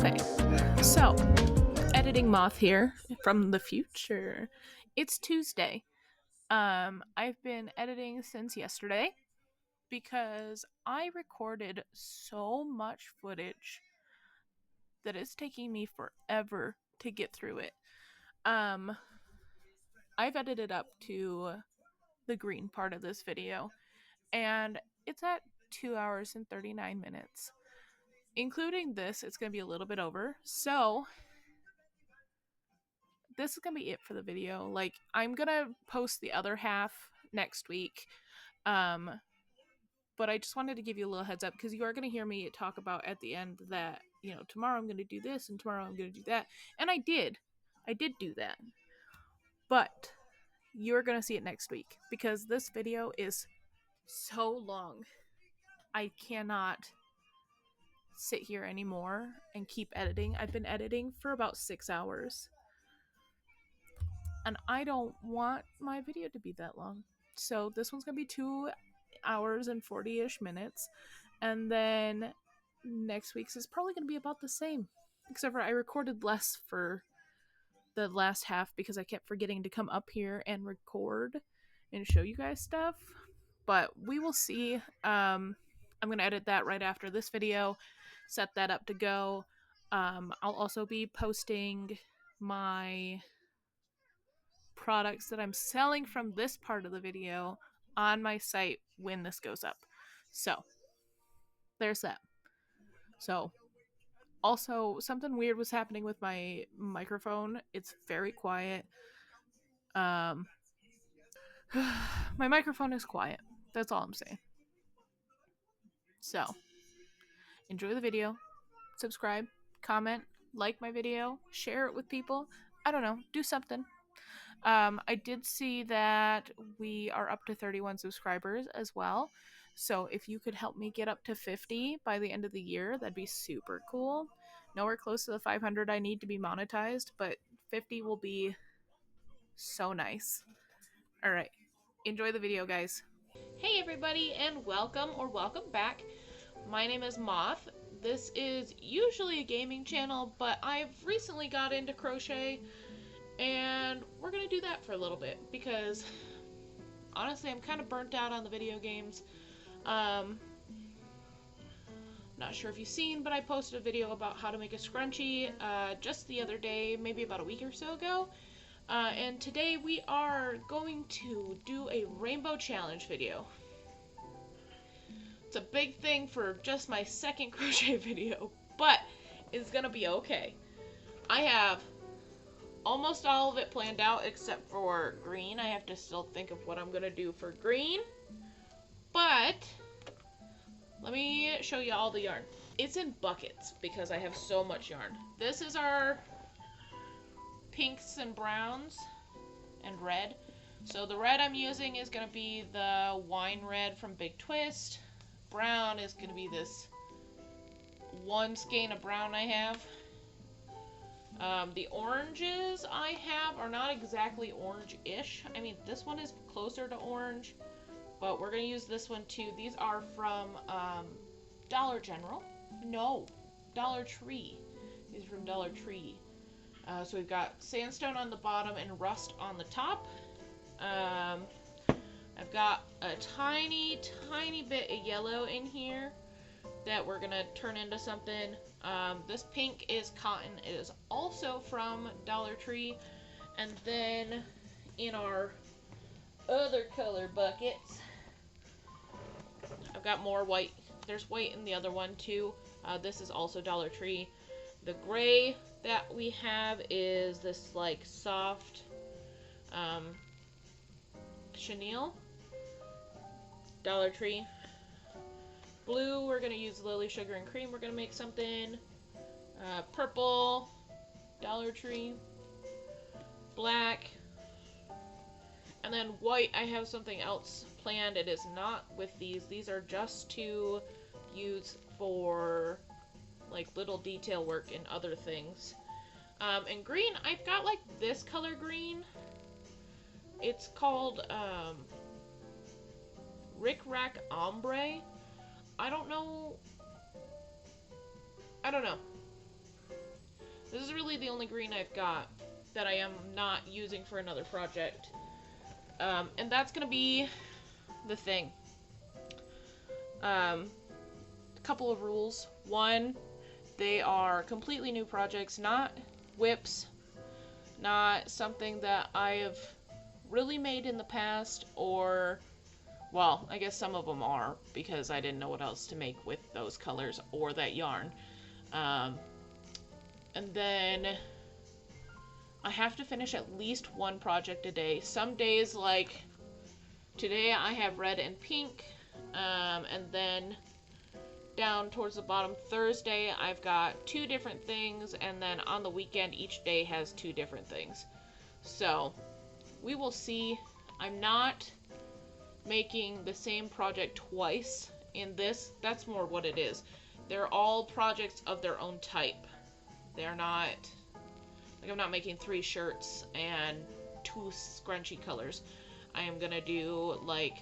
Okay, so editing Moth here from the future. It's Tuesday. I've been editing since yesterday because I recorded so much footage that it's taking me forever to get through it. Um, I've edited up to the green part of this video, and it's at 2 hours and 39 minutes. Including this, it's going to be a little bit over. So, this is going to be it for the video. Like, I'm going to post the other half next week. But I just wanted to give you a little heads up because you are going to hear me talk about at the end that, tomorrow I'm going to do this and tomorrow I'm going to do that. And I did. I did do that. But you're going to see it next week because this video is so long. I cannot sit here anymore and keep editing. I've been editing for about 6 hours. And I don't want my video to be that long. So this one's going to be 2 hours and 40-ish minutes. And then next week's is probably going to be about the same. Except for I recorded less for the last half because I kept forgetting to come up here and record and show you guys stuff. But we will see. I'm going to edit that right after this video. Set that up to go. I'll also be posting my products that I'm selling from this part of the video on my site when this goes up. So, there's that. So, also, something weird was happening with my microphone. It's very quiet. My microphone is quiet. That's all I'm saying. So, enjoy the video. Subscribe, comment, like my video, share it with people. I don't know, do something. I did see that we are up to 31 subscribers as well. So if you could help me get up to 50 by the end of the year, that'd be super cool. Nowhere close to the 500 I need to be monetized, but 50 will be so nice. All right. Enjoy the video, guys. Hey everybody, and welcome back. My name is Moth. This is usually a gaming channel, but I've recently got into crochet, and we're gonna do that for a little bit because honestly I'm kind of burnt out on the video games. Not sure if you've seen, but I posted a video about how to make a scrunchie just the other day, maybe about a week or so ago. And today we are going to do a rainbow challenge video. It's a big thing for just my second crochet video, but it's gonna be okay. I have almost all of it planned out except for green. I have to still think of what I'm gonna do for green, but let me show you all the yarn. It's in buckets because I have so much yarn. This is our pinks and browns and red. So the red I'm using is gonna be the wine red from Big Twist. Brown is gonna be this one skein of brown I have. The oranges I have are not exactly orange-ish. I mean, this one is closer to orange, but we're going to use this one too. These are from Dollar General. No, Dollar Tree. These are from Dollar Tree. So we've got sandstone on the bottom and rust on the top. I've got a tiny bit of yellow in here that we're going to turn into something. This pink is cotton. It is also from Dollar Tree. And then in our other color buckets, I've got more white. There's white in the other one too. This is also Dollar Tree. The gray that we have is this like soft chenille. Dollar Tree. Blue, we're going to use Lily Sugar and Cream. We're going to make something. Purple, Dollar Tree. Black. And then white, I have something else planned. It is not with these. These are just to use for like little detail work and other things. And green, I've got like this color green. It's called Rick Rack Ombre. I don't know. This is really the only green I've got that I am not using for another project. And that's gonna be the thing. A couple of rules. One, they are completely new projects, not whips, not something that I have really made in the past, or, well, I guess some of them are, because I didn't know what else to make with those colors or that yarn. And then I have to finish at least one project a day. Some days, like today, I have red and pink, and then down towards the bottom Thursday, I've got 2 different things, and then on the weekend, each day has 2 different things. So, we will see. I'm not making the same project twice in this. That's more what it is. They're all projects of their own type. They're not, like, I'm not making 3 shirts and 2 scrunchy colors. I am gonna do, like,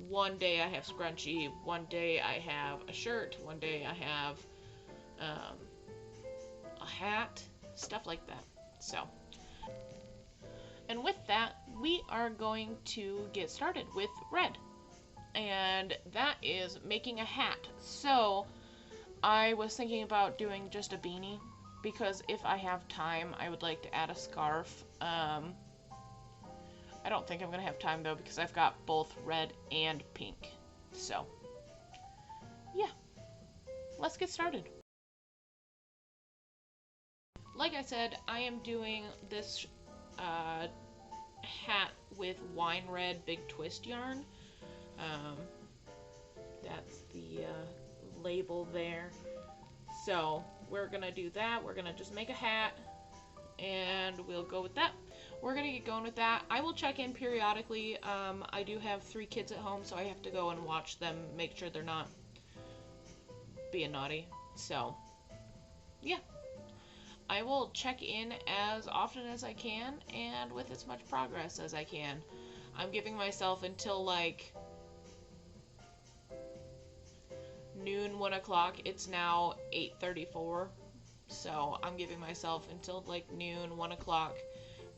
one day I have scrunchy, one day I have a shirt, one day I have a hat, stuff like that. So, and with that, we are going to get started with red, and that is making a hat. So I was thinking about doing just a beanie, because if I have time, I would like to add a scarf. I don't think I'm going to have time, though, because I've got both red and pink. So, yeah. Let's get started. Like I said, I am doing this hat with wine red big twist yarn. That's the label there. So, we're going to do that. We're going to just make a hat, and we'll go with that. We're gonna get going with that. I will check in periodically. I do have 3 kids at home, so I have to go and watch them, make sure they're not being naughty. So, yeah. I will check in as often as I can, and with as much progress as I can. I'm giving myself until, like, noon, 1 o'clock. It's now 8:34, so I'm giving myself until, like, noon, 1 o'clock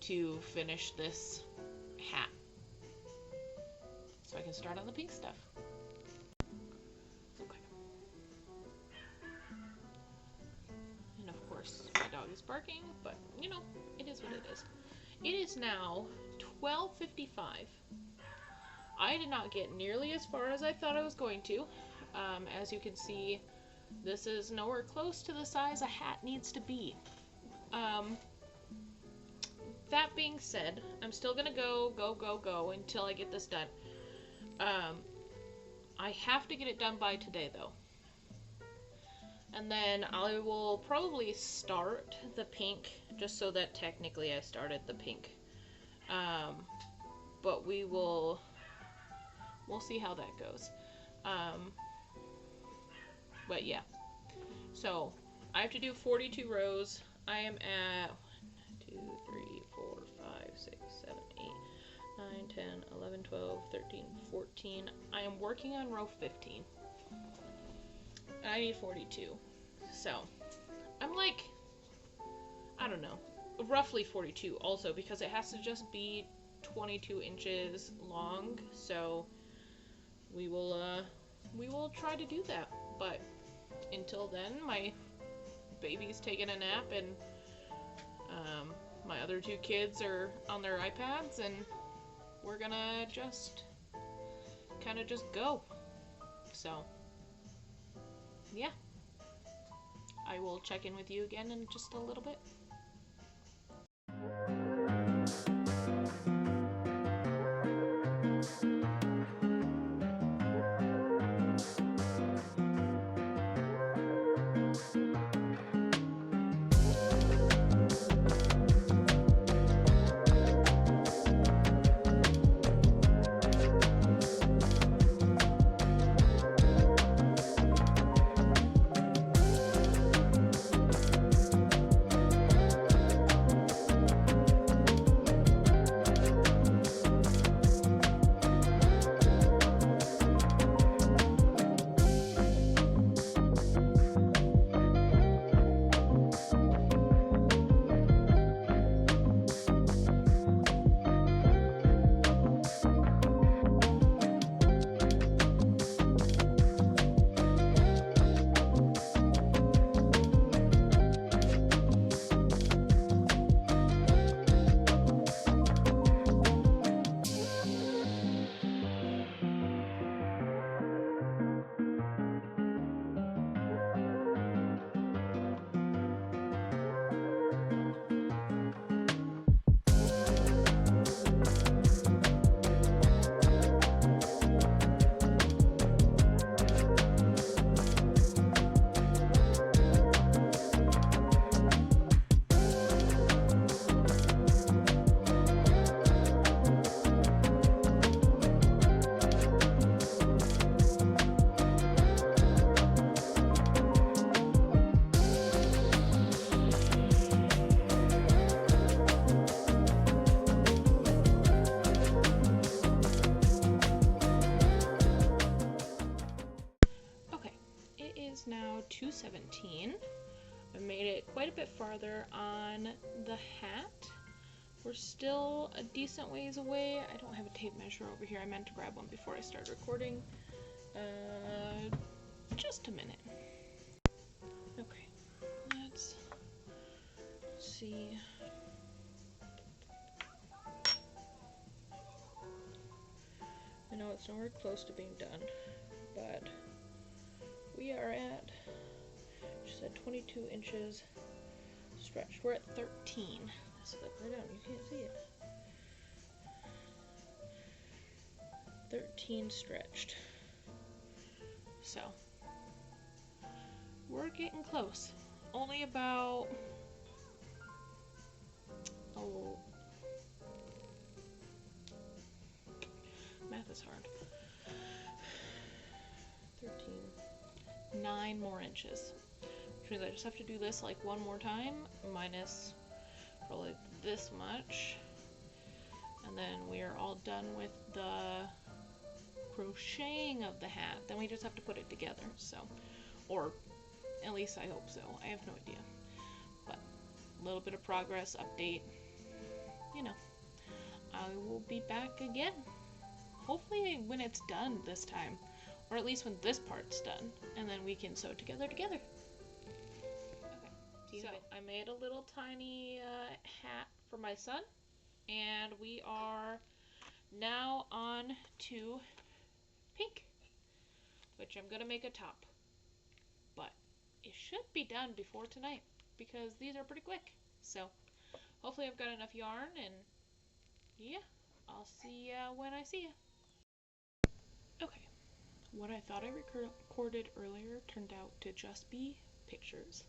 to finish this hat, so I can start on the pink stuff. Okay. And of course, my dog is barking, but you know, it is what it is. It is now 12:55. I did not get nearly as far as I thought I was going to. As you can see, this is nowhere close to the size a hat needs to be. That being said, I'm still gonna go until I get this done. I have to get it done by today, though. And then I will probably start the pink, just so that technically I started the pink. But we'll see how that goes. But yeah. So, I have to do 42 rows. I am at 2, 3, 4, 5, 6, 7, 8, 9, 10, 11, 12, 13, 14. I am working on row 15. I need 42. So, I'm like, I don't know, roughly 42 also, because it has to just be 22 inches long. So, we will try to do that. But until then, my baby's taking a nap, and my other 2 kids are on their iPads, and we're gonna just kind of just go. So, yeah. I will check in with you again in just a little bit. is now 217. I made it quite a bit farther on the hat. We're still a decent ways away. I don't have a tape measure over here. I meant to grab one before I started recording. Just a minute. Okay, let's see. I know it's nowhere close to being done, but we are at, she said 22 inches stretched. We're at 13. Let's look right down, you can't see it. 13 stretched. So, we're getting close. Only about, oh, math is hard. 13, 9 more inches. Which means I just have to do this like one more time, minus probably this much. And then we are all done with the crocheting of the hat. Then we just have to put it together, so. Or, at least I hope so. I have no idea. But, a little bit of progress, update. You know. I will be back again. Hopefully when it's done this time. Or at least when this part's done. And then we can sew together. Okay. So, I made a little tiny hat for my son. And we are now on to pink. Which I'm going to make a top. But it should be done before tonight. Because these are pretty quick. So, hopefully I've got enough yarn and yeah, I'll see ya when I see ya. Okay, what I thought I recorded earlier turned out to just be pictures.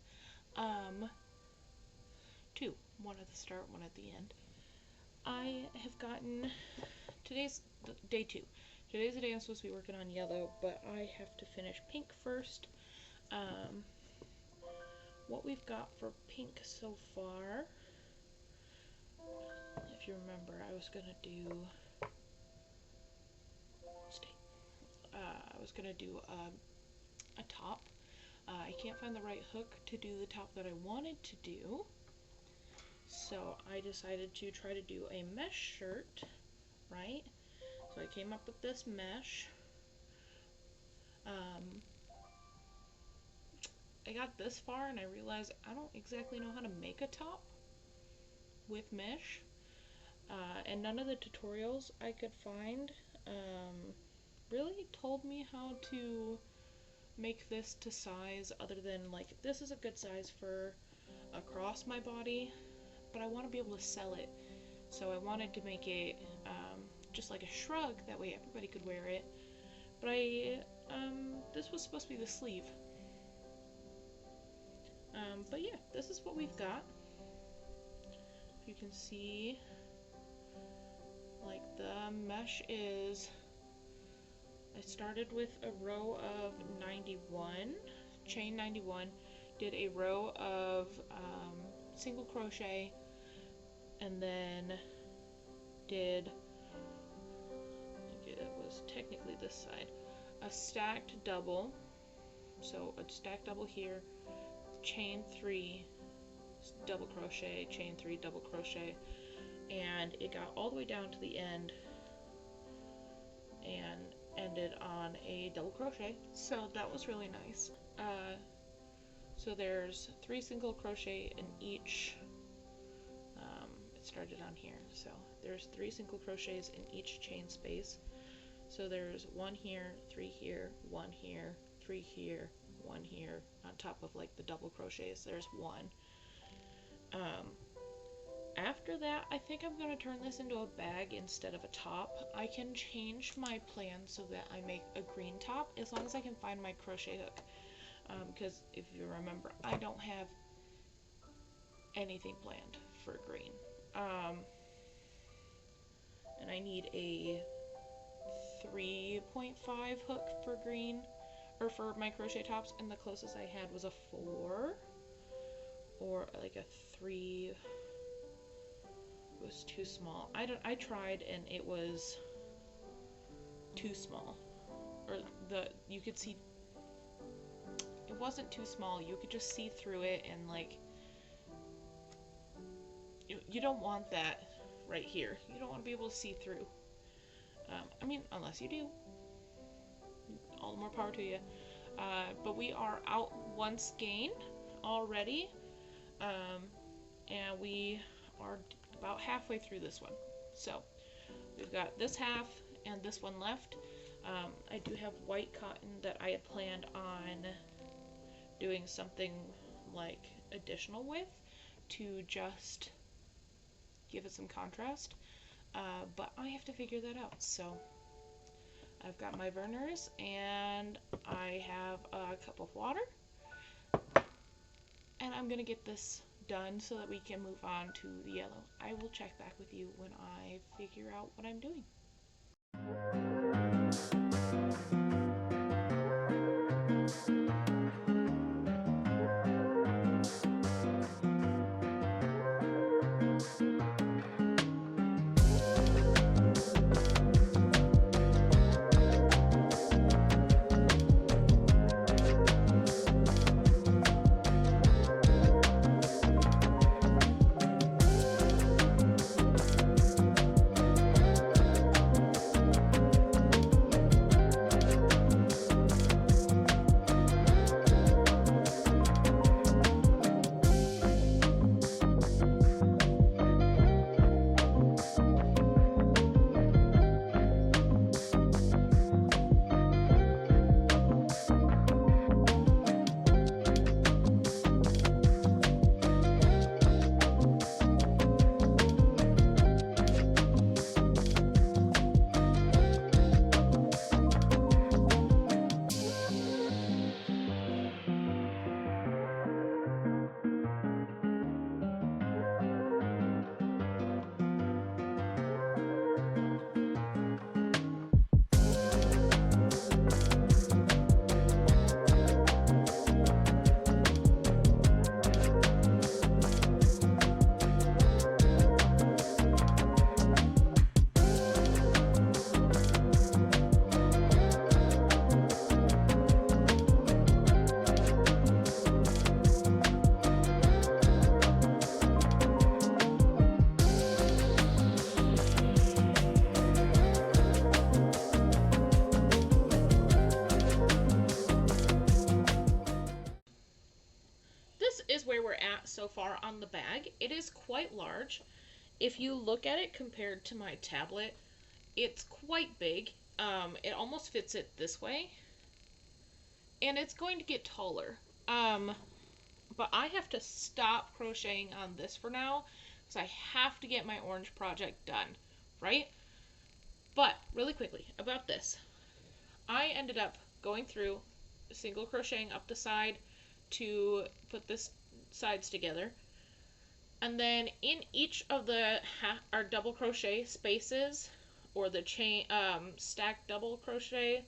Two, one at the start, one at the end. I have gotten, today's day 2. Today's the day I'm supposed to be working on yellow, but I have to finish pink first. What we've got for pink so far, if you remember, I was gonna do, a top. I can't find the right hook to do the top that I wanted to do, so I decided to try to do a mesh shirt, right? So I came up with this mesh. I got this far and I realized I don't exactly know how to make a top with mesh, and none of the tutorials I could find really told me how to make this to size, other than like this is a good size for across my body, but I want to be able to sell it, so I wanted to make it just like a shrug, that way everybody could wear it. But this was supposed to be the sleeve. But yeah, this is what we've got. You can see, like, the mesh is, I started with a row of 91, chain 91, did a row of single crochet, and then did, I think it was technically this side, a stacked double, so a stacked double here, chain 3, double crochet, chain 3, double crochet, and it got all the way down to the end and ended on a double crochet, so that was really nice. So there's 3 single crochet in each, it started on here, so there's 3 single crochets in each chain space. So there's 1 here, 3 here, 1 here, 3 here, 1 here, on top of like the double crochets, there's 1. After that, I think I'm going to turn this into a bag instead of a top. I can change my plan so that I make a green top, as long as I can find my crochet hook. Because if you remember, I don't have anything planned for green. And I need a 3.5 hook for green, or for my crochet tops, and the closest I had was a 4, or like a 3. It was too small. I tried and it was too small. Or you could see it wasn't too small. You could just see through it, and like, you don't want that right here. You don't want to be able to see through. I mean, unless you do. All the more power to you. But we are out one skein already. And we are about halfway through this one. So we've got this half and this one left. I do have white cotton that I had planned on doing something like additional with to just give it some contrast. But I have to figure that out. So I've got my burners and I have a cup of water. And I'm gonna get this done so that we can move on to the yellow. I will check back with you when I figure out what I'm doing. Where we're at so far on the bag. It is quite large. If you look at it compared to my tablet, it's quite big. It almost fits it this way. And it's going to get taller. But I have to stop crocheting on this for now because I have to get my orange project done, right? But really quickly about this. I ended up going through single crocheting up the side to put this sides together, and then in each of the our double crochet spaces, or the chain stack double crochet,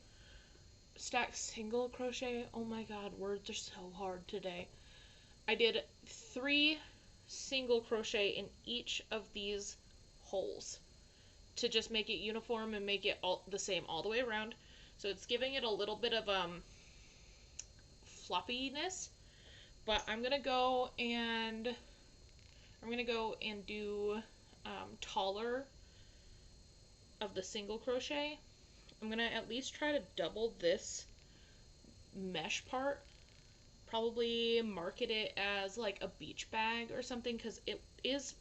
stack single crochet, oh my god, words are so hard today. I did 3 single crochet in each of these holes to just make it uniform and make it all the same all the way around. So it's giving it a little bit of floppiness. But I'm gonna go and do taller of the single crochet. I'm gonna at least try to double this mesh part. Probably market it as like a beach bag or something, because it's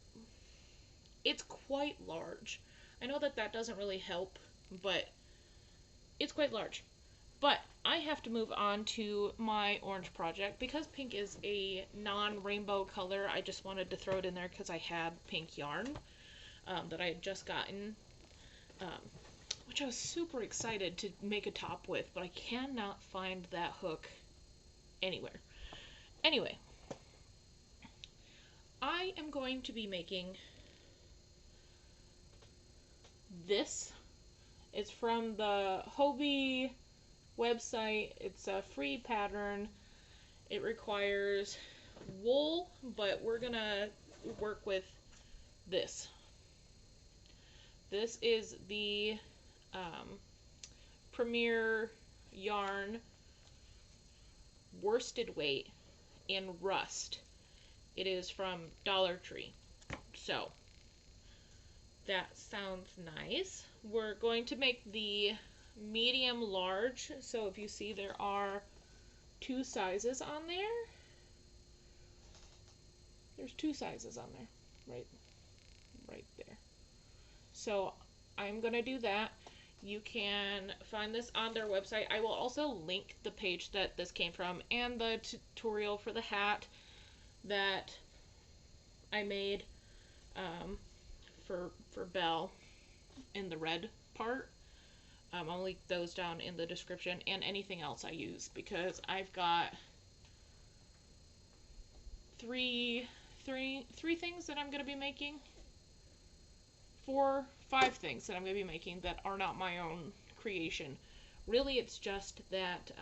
quite large. I know that doesn't really help, but it's quite large. But I have to move on to my orange project because pink is a non-rainbow color. I just wanted to throw it in there because I had pink yarn that I had just gotten, which I was super excited to make a top with, but I cannot find that hook anywhere. Anyway, I am going to be making this. It's from the Hobie website. It's a free pattern. It requires wool, but we're gonna work with this. This is the Premier yarn worsted weight in rust. It is from Dollar Tree. So that sounds nice. We're going to make the medium large. So if you see, there are 2 sizes on there. There's 2 sizes on there, right there. So I'm gonna do that. You can find this on their website. I will also link the page that this came from and the tutorial for the hat that I made for Belle in the red part. I'll link those down in the description, and anything else I use, because I've got three things that I'm going to be making. 5 things that I'm going to be making that are not my own creation. Really, it's just that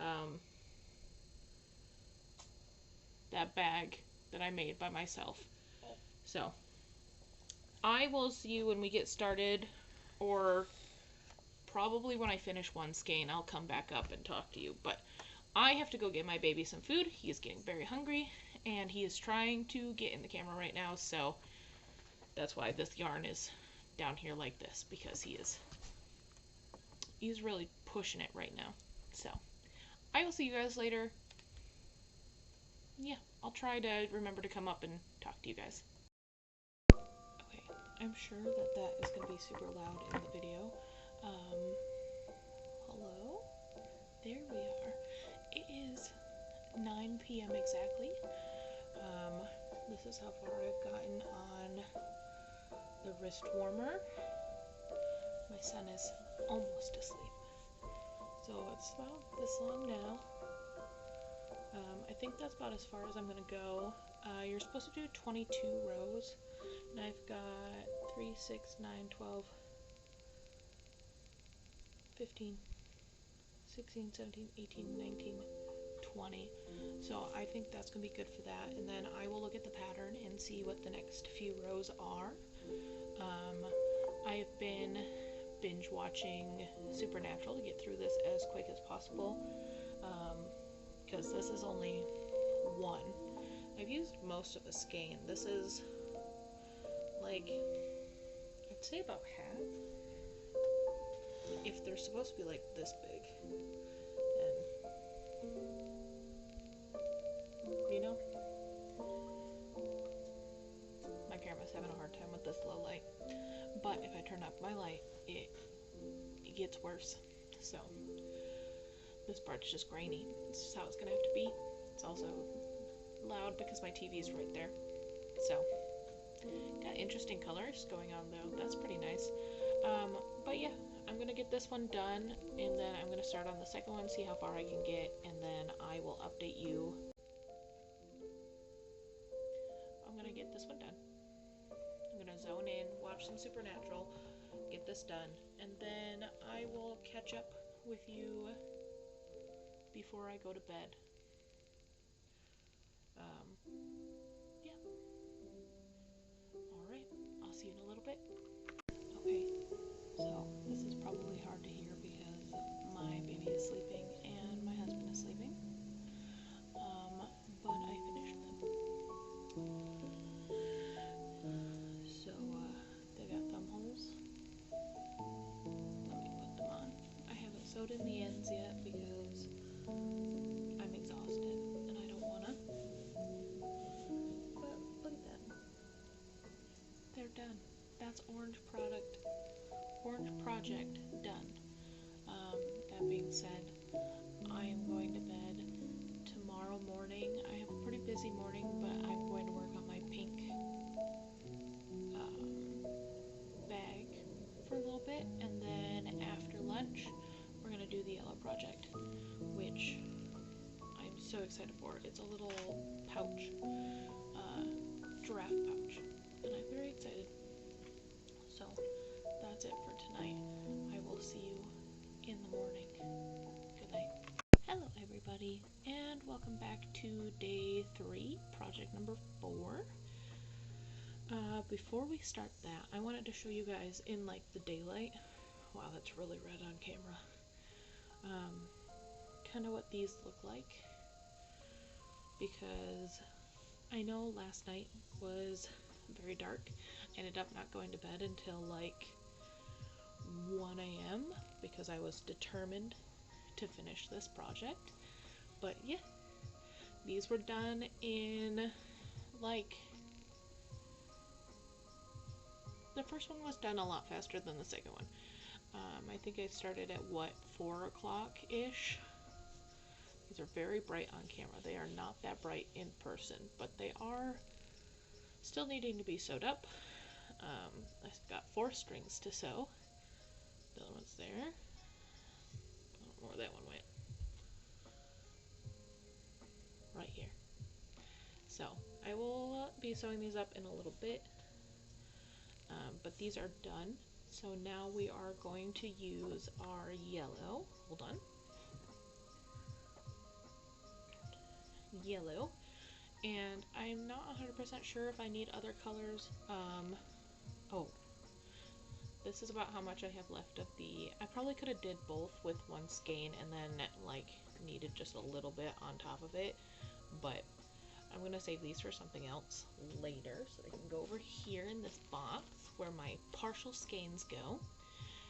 that bag that I made by myself. So I will see you when we get started, or probably when I finish one skein. I'll come back up and talk to you. But I have to go get my baby some food. He is getting very hungry, and he is trying to get in the camera right now, so that's why this yarn is down here like this, because he's really pushing it right now. So I will see you guys later. Yeah, I'll try to remember to come up and talk to you guys. Okay, I'm sure that is going to be super loud in the video. Hello? There we are. It is 9 p.m. exactly. This is how far I've gotten on the wrist warmer. My son is almost asleep. So it's about this long now. I think that's about as far as I'm going to go. You're supposed to do 22 rows. And I've got 3, 6, 9, 12, 15, 16, 17, 18, 19, 20. So I think that's going to be good for that. And then I will look at the pattern and see what the next few rows are. I've been binge watching Supernatural to get through this as quick as possible. Because this is only one. I've used most of a skein. This is like, I'd say about half. If they're supposed to be like this big. And, you know, my camera's having a hard time with this low light. But if I turn up my light, it gets worse. So this part's just grainy. This is how it's gonna have to be. It's also loud because my TV's right there. So got interesting colors going on though. That's pretty nice. But yeah, I'm gonna get this one done, and then I'm gonna start on the second one, see how far I can get, and then I will update you. I'm gonna get this one done. I'm gonna zone in, watch some Supernatural, get this done, and then I will catch up with you before I go to bed. Yeah. Alright, I'll see you in a little bit. Okay, so this is probably hard to hear because my baby is sleeping and my husband is sleeping. But I finished them. So, they got thumb holes. Let me put them on. I haven't sewed in the ends yet because I'm exhausted and I don't wanna. But look at that. They're done. That's Orange Project done. That being said, I am going to bed tomorrow morning. I have a pretty busy morning, but I'm going to work on my pink bag for a little bit, and then after lunch we're going to do the yellow project, which I'm so excited for. It's a little pouch, giraffe pouch, and I'm very excited. So that's it for tonight. I will see you in the morning. Good night. Hello everybody, and welcome back to day 3, project number 4. Before we start that, I wanted to show you guys in like the daylight. Wow, that's really red on camera. Kind of what these look like. because I know last night was very dark. I ended up not going to bed until like 1 a.m. because I was determined to finish this project. But yeah, these were done in like, the first one was done a lot faster than the second one. I think I started at what, 4 o'clock ish. These are very bright on camera. They are not that bright in person, but they are still needing to be sewed up. I've got 4 strings to sew. The other one's there. I don't know where that one went. Right here. So I will be sewing these up in a little bit, but these are done. So now we are going to use our yellow. Hold on. Yellow. And I'm not 100% sure if I need other colors. Oh, this is about how much I have left of the, I probably could have did both with one skein and then like needed just a little bit on top of it, but I'm gonna save these for something else later, so they can go over here in this box where my partial skeins go.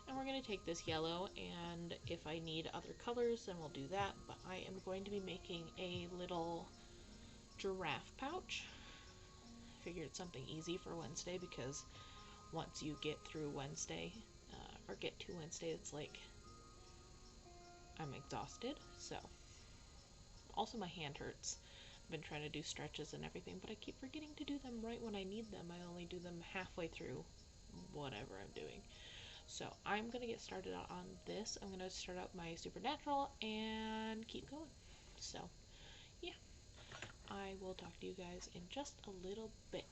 And we're gonna take this yellow, and if I need other colors then we'll do that, but I am going to be making a little giraffe pouch. Figured something easy for Wednesday, because once you get through Wednesday, or get to Wednesday, it's like I'm exhausted. So also my hand hurts. I've been trying to do stretches and everything, but I keep forgetting to do them right when I need them. I only do them halfway through whatever I'm doing. So I'm gonna get started out on this. I'm gonna start out my supernatural and keep going. So yeah, I will talk to you guys in just a little bit.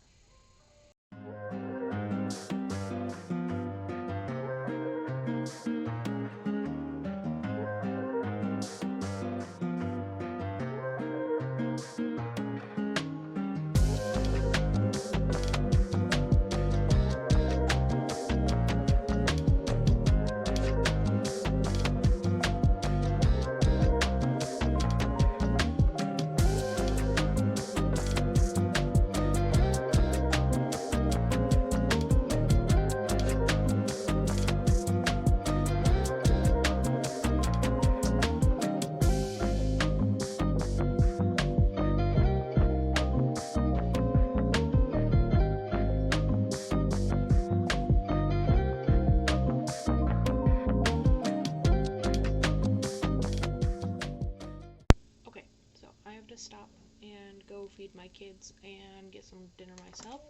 Stop and go feed my kids and get some dinner myself.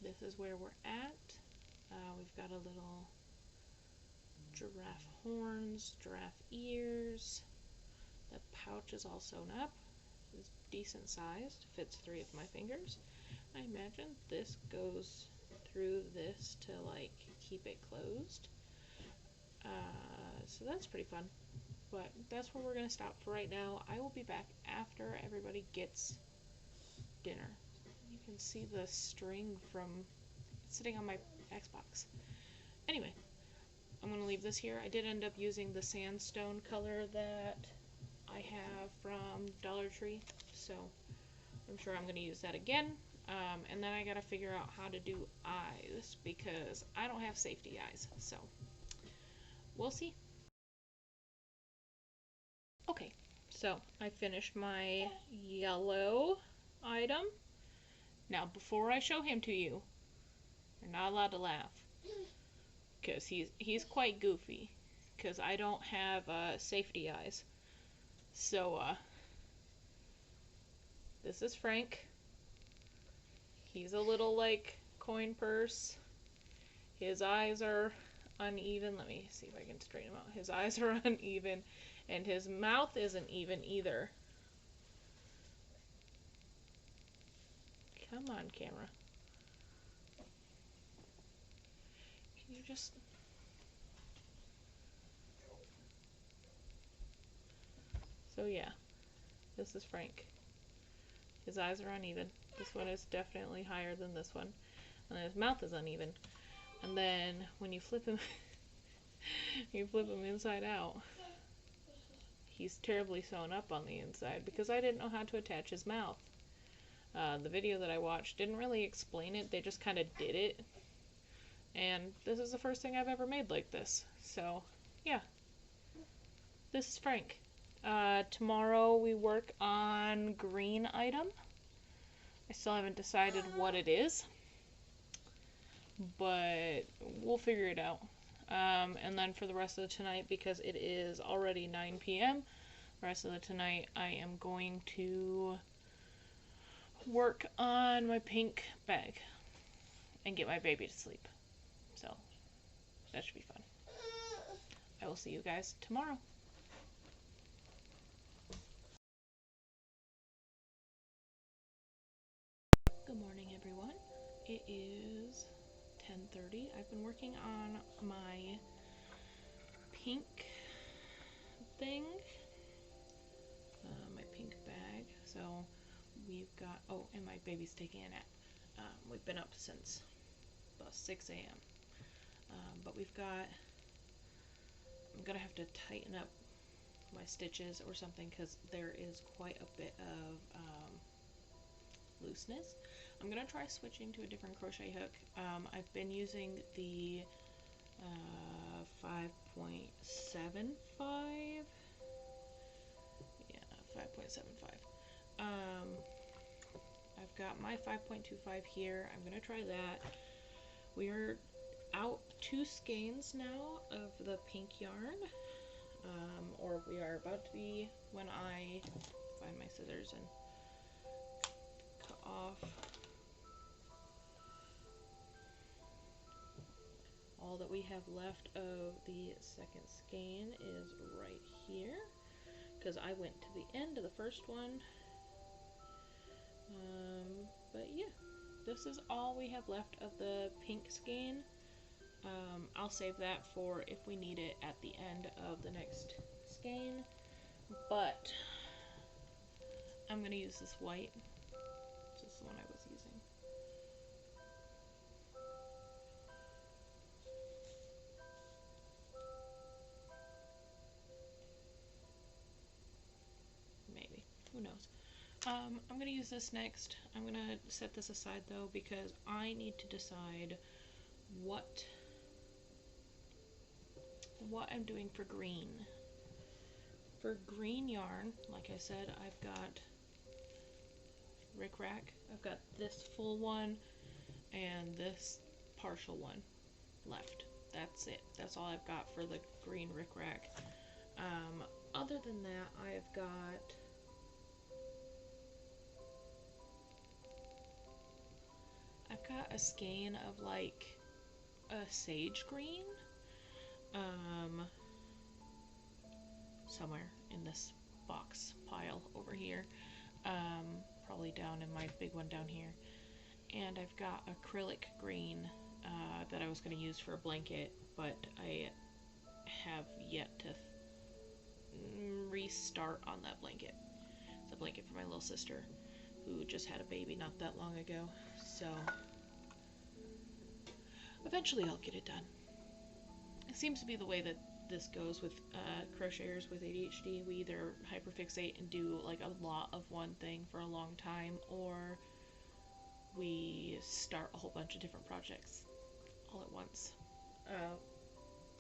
This is where we're at. We've got a little giraffe horns, giraffe ears. The pouch is all sewn up. It's decent sized, fits 3 of my fingers. I imagine this goes through this to like keep it closed. So that's pretty fun. But that's where we're going to stop for right now. I will be back after everybody gets dinner. You can see the string from sitting on my Xbox. Anyway, I'm going to leave this here. I did end up using the sandstone color that I have from Dollar Tree, so I'm sure I'm going to use that again. And then I got to figure out how to do eyes, because I don't have safety eyes, so we'll see. Okay, so I finished my yellow item. Now, before I show him to you, you're not allowed to laugh, because he's quite goofy, because I don't have safety eyes. So, this is Frank. He's a little, like, coin purse. His eyes are uneven. Let me see if I can straighten him out. His eyes are uneven. And his mouth isn't even either. Come on, camera. Can you just... So yeah, this is Frank. His eyes are uneven. This one is definitely higher than this one. And then his mouth is uneven. And then when you flip him, you flip him inside out, he's terribly sewn up on the inside because I didn't know how to attach his mouth. The video that I watched didn't really explain it, they just kind of did it. And this is the first thing I've ever made like this. So, yeah. This is Frank. Tomorrow we work on green item. I still haven't decided what it is, but we'll figure it out. And then for the rest of the tonight, because it is already 9 p.m., the rest of the tonight I am going to work on my pink bag and get my baby to sleep. So, that should be fun. I will see you guys tomorrow. Good morning, everyone. It is 10:30. I've been working on my pink thing, my pink bag. So we've got, oh, and my baby's taking a nap. We've been up since about 6 a.m. But we've got, I'm gonna have to tighten up my stitches or something because there is quite a bit of looseness. I'm gonna try switching to a different crochet hook. I've been using the 5.75. Yeah, 5.75. I've got my 5.25 here. I'm gonna try that. We're out 2 skeins now of the pink yarn, or we are about to be when I find my scissors and cut off all that we have left of the second skein is right here, because I went to the end of the first one. But yeah, this is all we have left of the pink skein. I'll save that for if we need it at the end of the next skein, but I'm going to use this white. This is the one I was using. Maybe. Who knows? I'm going to use this next. I'm going to set this aside though because I need to decide what I'm doing for green. For green yarn, like I said, I've got rickrack. I've got this full one and this partial one left. That's it. That's all I've got for the green rickrack. Other than that, I've got a skein of like a sage green somewhere in this box pile over here, probably down in my big one down here, and I've got acrylic green that I was going to use for a blanket, but I have yet to restart on that blanket. It's a blanket for my little sister who just had a baby not that long ago, so eventually I'll get it done. It seems to be the way that this goes with crocheters with ADHD. We either hyperfixate and do like a lot of one thing for a long time, or we start a whole bunch of different projects all at once.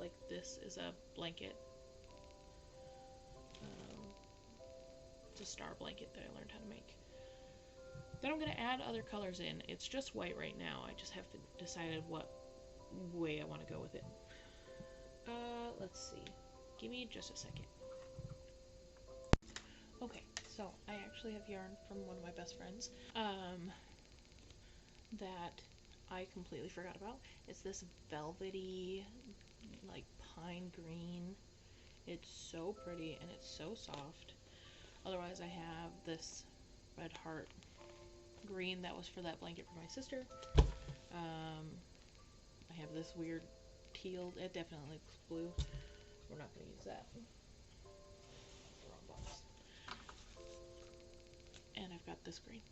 Like this is a blanket. It's a star blanket that I learned how to make. Then I'm going to add other colors in. It's just white right now. I just haven't decided what way I want to go with it. Let's see. Give me just a second. Okay, so I actually have yarn from one of my best friends that I completely forgot about. It's this velvety, like pine green. It's so pretty and it's so soft. Otherwise, I have this red heart green that was for that blanket for my sister. I have this weird teal. It definitely looks blue. We're not going to use that. Wrong box. And I've got this green,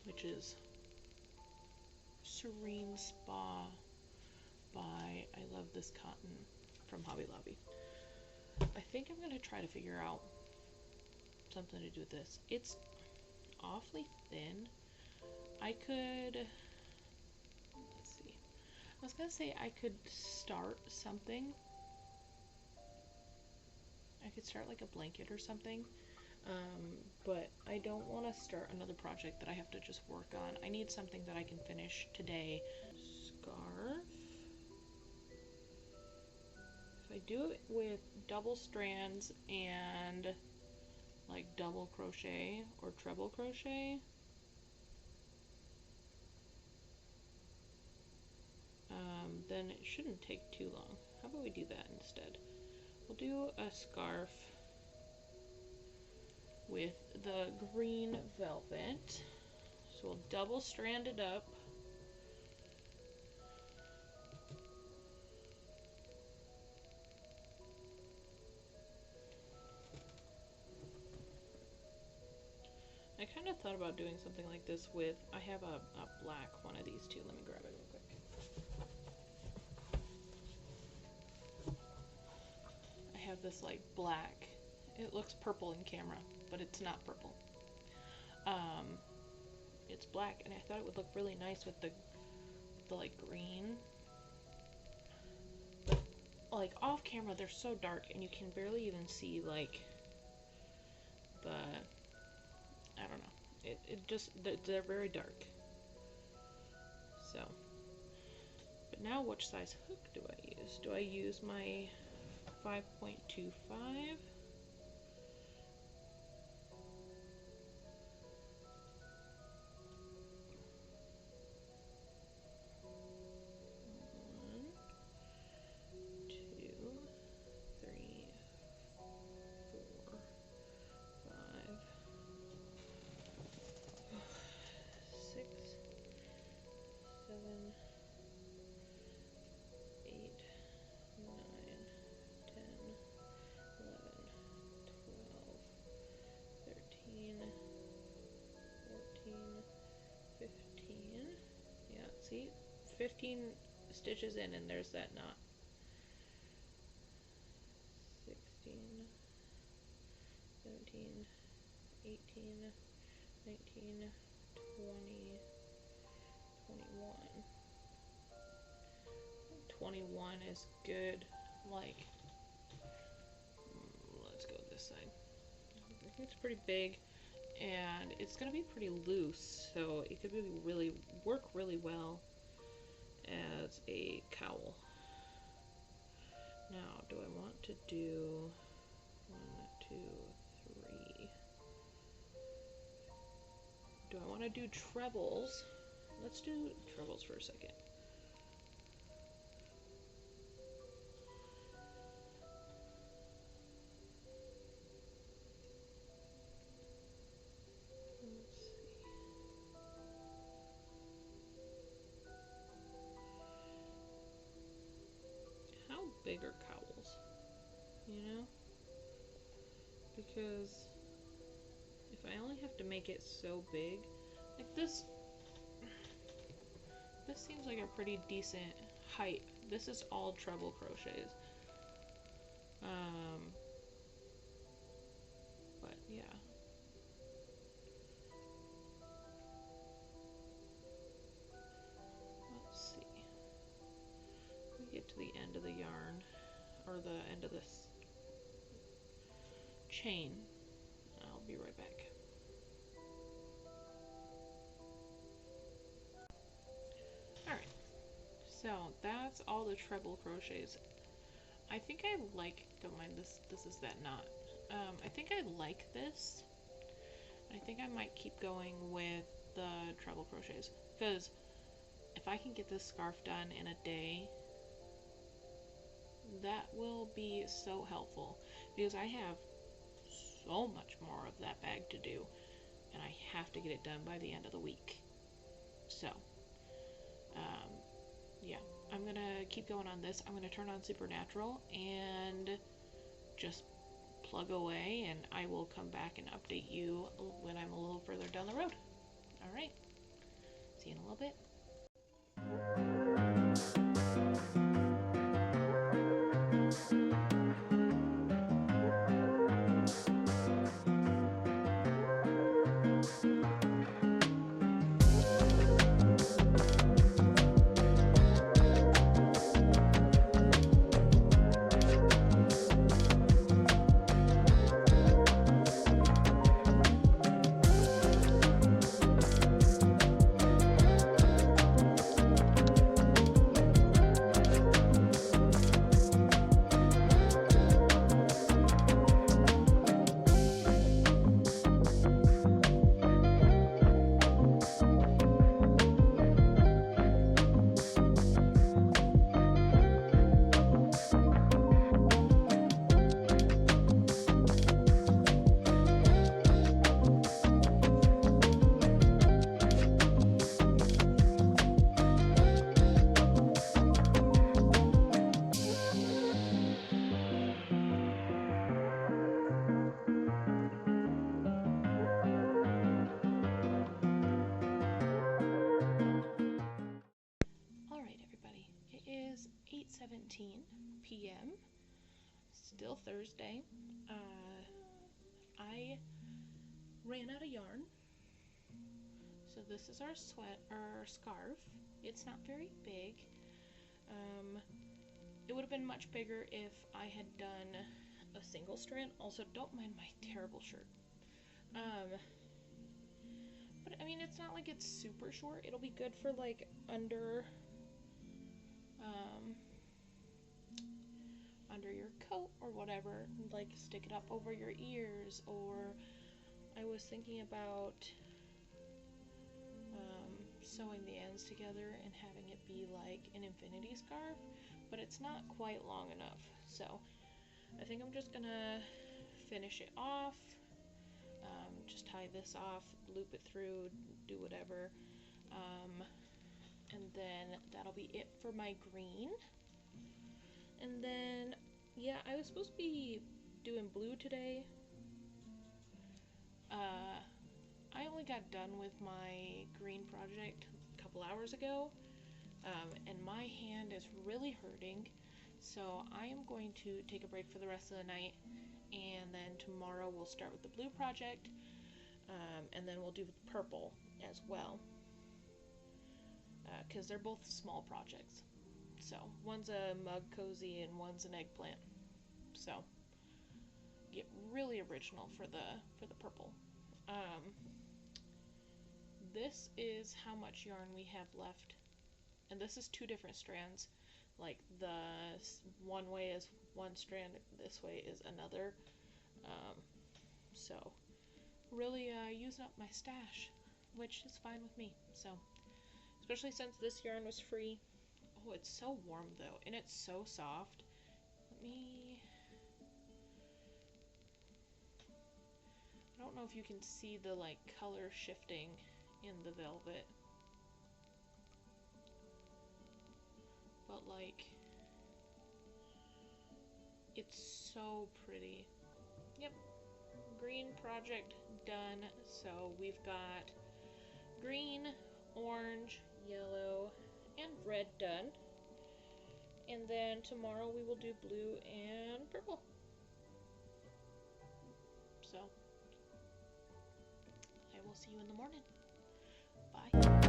which is Serene Spa by I Love This Cotton from Hobby Lobby. I think I'm going to try to figure out something to do with this. It's awfully thin. I could, let's see. I was going to say I could start something. I could start like a blanket or something. But I don't want to start another project that I have to just work on. I need something that I can finish today. Scarf. If I do it with double strands and like double crochet or treble crochet, then it shouldn't take too long. How about we do that instead? We'll do a scarf with the green velvet. So we'll double strand it up. I kind of thought about doing something like this with, I have a black one of these too. Let me grab it real quick. I have this like black, it looks purple in camera, but it's not purple. It's black, and I thought it would look really nice with the like green. But like off camera, they're so dark, and you can barely even see like the, I don't know. It just, they're very dark. So, but now which size hook do I use? Do I use my 5.25? Yeah, see? 15 stitches in and there's that knot. 16, 17, 18, 19, 20, 21. 21 is good. Like, let's go this side. I think it's pretty big, and it's gonna be pretty loose, so it could really work really well as a cowl. Now, do I want to do 1, 2, 3? Do I want to do trebles? Let's do trebles for a second. Bigger cowls, you know, because if I only have to make it so big, like this seems like a pretty decent height. This is all treble crochets, but yeah. Let's see. We get to the end of the yarn, or the end of this chain. I'll be right back. Alright, so that's all the treble crochets. I think I like, don't mind this is that knot. I think I like this. I think I might keep going with the treble crochets, because if I can get this scarf done in a day, that will be so helpful, because I have so much more of that bag to do, and I have to get it done by the end of the week. So, yeah, I'm gonna keep going on this. I'm gonna turn on Supernatural and just plug away, and I will come back and update you when I'm a little further down the road. Alright, see you in a little bit. p.m. Still Thursday. I ran out of yarn. So this is our scarf. It's not very big. It would have been much bigger if I had done a single strand. Also, don't mind my terrible shirt. But I mean, it's not like it's super short. It'll be good for like under your coat or whatever. Like stick it up over your ears, or I was thinking about sewing the ends together and having it be like an infinity scarf, but it's not quite long enough. So I think I'm just gonna finish it off, just tie this off, loop it through, do whatever, and then that'll be it for my green. And then, yeah, I was supposed to be doing blue today. I only got done with my green project a couple hours ago, and my hand is really hurting, so I am going to take a break for the rest of the night, and then tomorrow we'll start with the blue project, and then we'll do the purple as well, because they're both small projects. So one's a mug cozy and one's an eggplant, so get really original for the purple. This is how much yarn we have left, and this is 2 different strands. Like the one way is one strand, this way is another. So really using up my stash, which is fine with me. So especially since this yarn was free. Oh, it's so warm though, and it's so soft. I don't know if you can see the like color shifting in the velvet, but like it's so pretty. Yep, green project done. So we've got green, orange, yellow, and red done, and then tomorrow we will do blue and purple. So I will see you in the morning. Bye.